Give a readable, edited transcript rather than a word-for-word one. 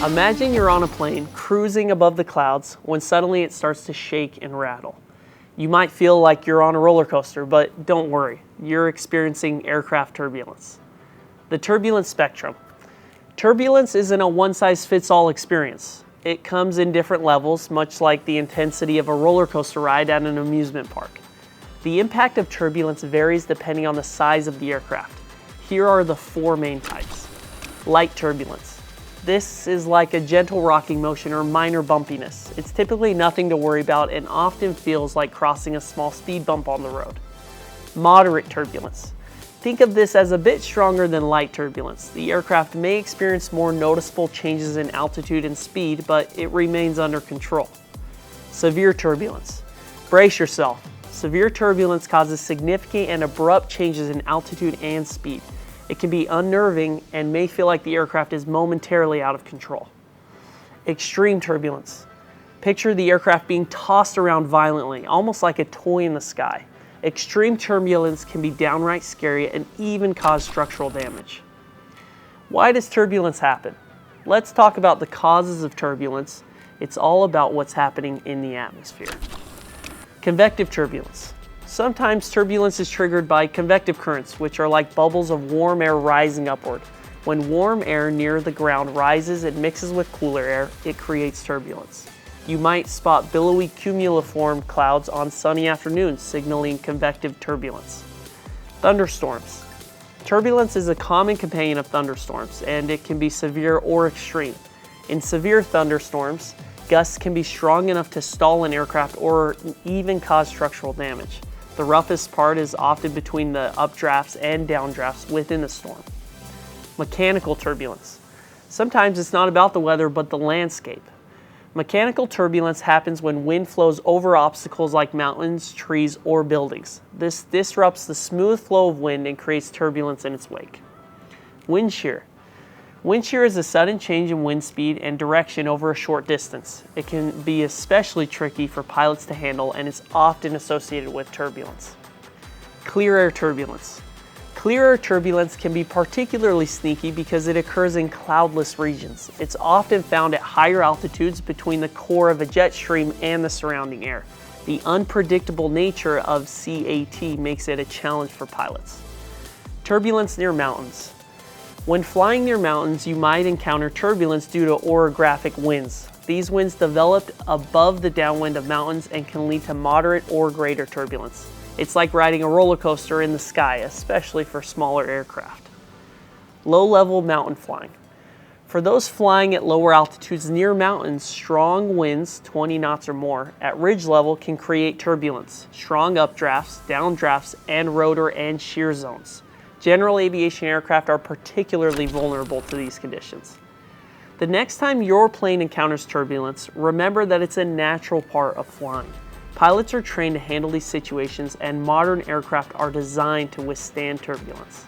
Imagine you're on a plane cruising above the clouds when suddenly it starts to shake and rattle. You might feel like you're on a roller coaster, but don't worry, you're experiencing aircraft turbulence. The turbulence spectrum. Turbulence isn't a one-size-fits-all experience. It comes in different levels, much like the intensity of a roller coaster ride at an amusement park. The impact of turbulence varies depending on the size of the aircraft. Here are the four main types. Light turbulence. This is like a gentle rocking motion or minor bumpiness. It's typically nothing to worry about and often feels like crossing a small speed bump on the road. Moderate turbulence. Think of this as a bit stronger than light turbulence. The aircraft may experience more noticeable changes in altitude and speed, but it remains under control. Severe turbulence. Brace yourself. Severe turbulence causes significant and abrupt changes in altitude and speed. It can be unnerving and may feel like the aircraft is momentarily out of control. Extreme turbulence. Picture the aircraft being tossed around violently, almost like a toy in the sky. Extreme turbulence can be downright scary and even cause structural damage. Why does turbulence happen? Let's talk about the causes of turbulence. It's all about what's happening in the atmosphere. Convective turbulence. Sometimes turbulence is triggered by convective currents, which are like bubbles of warm air rising upward. When warm air near the ground rises and mixes with cooler air, it creates turbulence. You might spot billowy cumuliform clouds on sunny afternoons, signaling convective turbulence. Thunderstorms. Turbulence is a common companion of thunderstorms, and it can be severe or extreme. In severe thunderstorms, gusts can be strong enough to stall an aircraft or even cause structural damage. The roughest part is often between the updrafts and downdrafts within the storm. Mechanical turbulence. Sometimes it's not about the weather, but the landscape. Mechanical turbulence happens when wind flows over obstacles like mountains, trees, or buildings. This disrupts the smooth flow of wind and creates turbulence in its wake. Wind shear. Wind shear is a sudden change in wind speed and direction over a short distance. It can be especially tricky for pilots to handle and is often associated with turbulence. Clear air turbulence. Clear air turbulence can be particularly sneaky because it occurs in cloudless regions. It's often found at higher altitudes between the core of a jet stream and the surrounding air. The unpredictable nature of CAT makes it a challenge for pilots. Turbulence near mountains. When flying near mountains, you might encounter turbulence due to orographic winds. These winds develop above the downwind of mountains and can lead to moderate or greater turbulence. It's like riding a roller coaster in the sky, especially for smaller aircraft. Low-level mountain flying. For those flying at lower altitudes near mountains, strong winds, 20 knots or more, at ridge level can create turbulence, strong updrafts, downdrafts, and rotor and shear zones. General aviation aircraft are particularly vulnerable to these conditions. The next time your plane encounters turbulence, remember that it's a natural part of flying. Pilots are trained to handle these situations, and modern aircraft are designed to withstand turbulence.